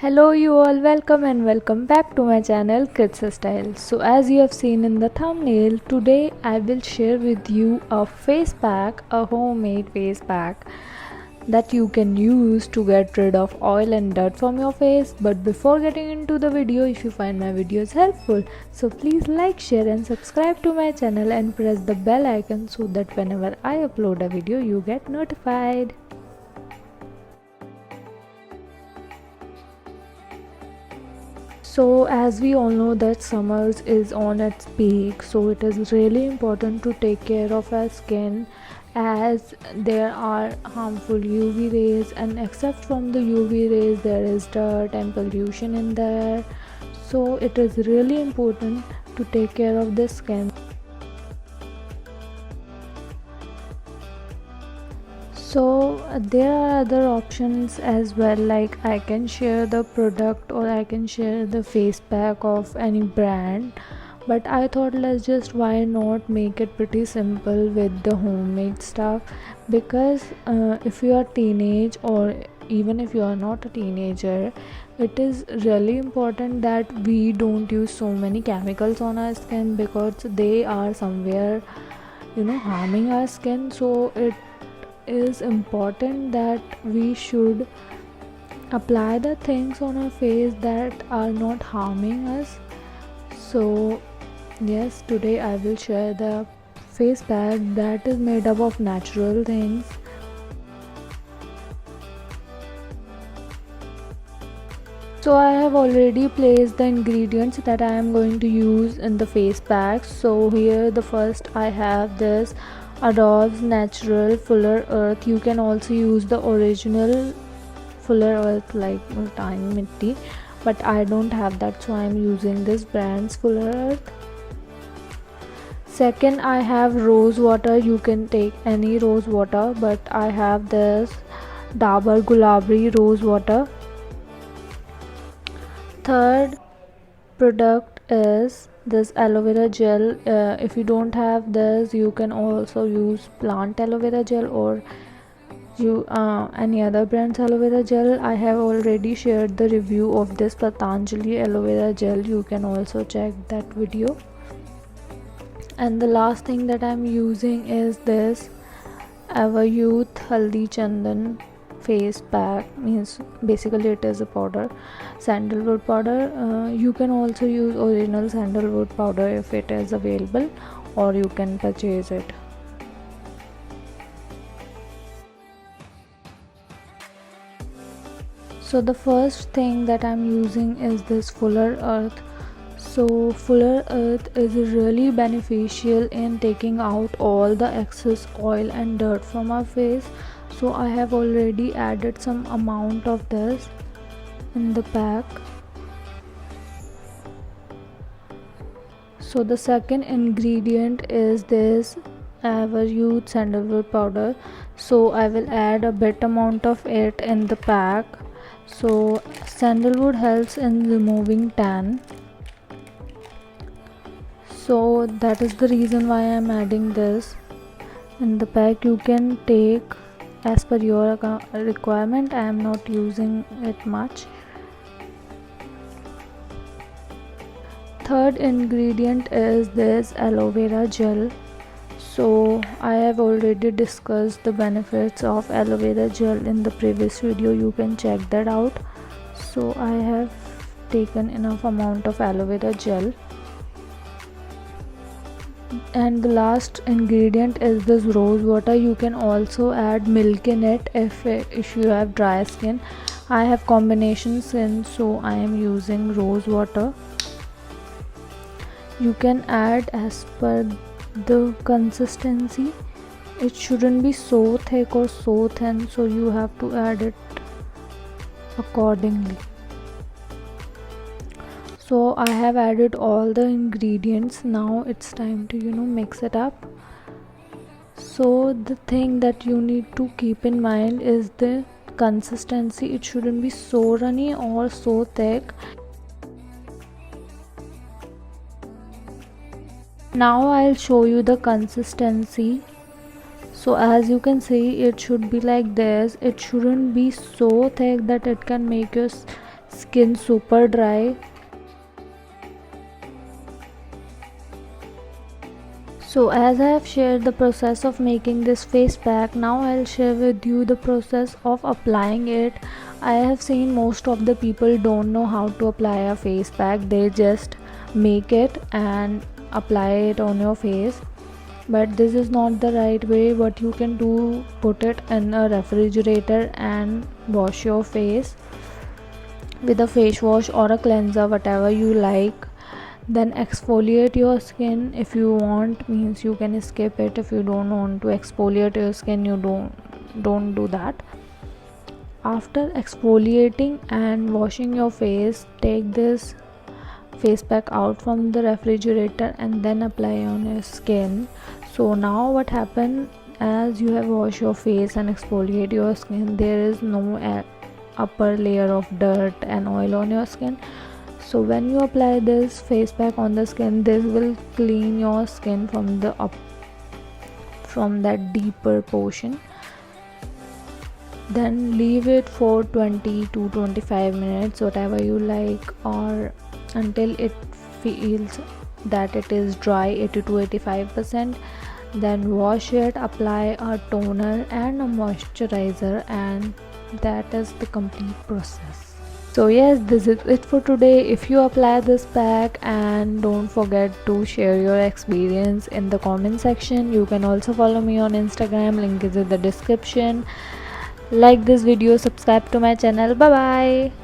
Hello you all, welcome and welcome back to my channel Kids Style. So as you have seen in the thumbnail, today I will share with you a face pack, a homemade face pack that you can use to get rid of oil and dirt from your face. But before getting into the video, if you find my videos helpful, so please like, share and subscribe to my channel and press the bell icon so that whenever I upload a video you get notified. So as we all know that summers is on its peak, so it is really important to take care of our skin as there are harmful UV rays, and except from the UV rays there is dirt and pollution in there. So it is really important to take care of the skin. So there are other options as well, like I can share the product or I can share the face pack of any brand, but I thought let's just why not make it pretty simple with the homemade stuff, because if you are teenage or even if you are not a teenager, it is really important that we don't use so many chemicals on our skin, because they are somewhere harming our skin. So it is important that we should apply the things on our face that are not harming us. So yes, today I will share the face pack that is made up of natural things. So I have already placed the ingredients that I am going to use in the face pack. So here the first I have this Adobe's natural fuller earth. You can also use the original fuller earth like tiny mitti, but I don't have that, so I am using this brand's fuller earth. Second I have rose water. You can take any rose water, but I have this Dabur Gulabri rose water. Third product is this aloe vera gel. If you don't have this, you can also use plant aloe vera gel or any other brand's aloe vera gel. I have already shared the review of this Patanjali aloe vera gel. You can also check that video. And the last thing that I'm using is this Everyuth Haldi Chandan face pack. Means basically it is a powder, sandalwood powder. You can also use original sandalwood powder if it is available, or you can purchase it. So the first thing that I'm using is this fuller earth. So fuller earth is really beneficial in taking out all the excess oil and dirt from our face. So I have already added some amount of this in the pack. So the second ingredient is this Everyuth sandalwood powder. So I will add a bit amount of it in the pack. So sandalwood helps in removing tan, so that is the reason why I am adding this in the pack. You can take as per your requirement. I am not using it much. Third ingredient is this aloe vera gel. So I have already discussed the benefits of aloe vera gel in the previous video. You can check that out. So I have taken enough amount of aloe vera gel. And the last ingredient is this rose water. You can also add milk in it if you have dry skin. I have combination skin, so I am using rose water. You can add as per the consistency. It shouldn't be so thick or so thin, so you have to add it accordingly. So I have added all the ingredients. Now it's time to mix it up. So the thing that you need to keep in mind is the consistency. It shouldn't be so runny or so thick. Now I'll show you the consistency. So as you can see, it should be like this. It shouldn't be so thick that it can make your skin super dry. So as I have shared the process of making this face pack, now I'll share with you the process of applying it. I have seen most of the people don't know how to apply a face pack. They just make it and apply it on your face. But this is not the right way. What you can do, put it in a refrigerator and wash your face with a face wash or a cleanser, whatever you like. Then exfoliate your skin if you want, means you can skip it. If you don't want to exfoliate your skin, you don't do that. After exfoliating and washing your face, take this face pack out from the refrigerator and then apply on your skin. So now what happened, as you have washed your face and exfoliate your skin, there is no upper layer of dirt and oil on your skin. So when you apply this face pack on the skin, this will clean your skin from the up from that deeper portion. Then leave it for 20 to 25 minutes, whatever you like, or until it feels that it is dry 80 to 85%. Then wash it, apply a toner and a moisturizer, and that is the complete process. So yes, this is it for today. If you apply this pack, and don't forget to share your experience in the comment section. You can also follow me on Instagram, link is in the description. Like this video, subscribe to my channel. Bye bye.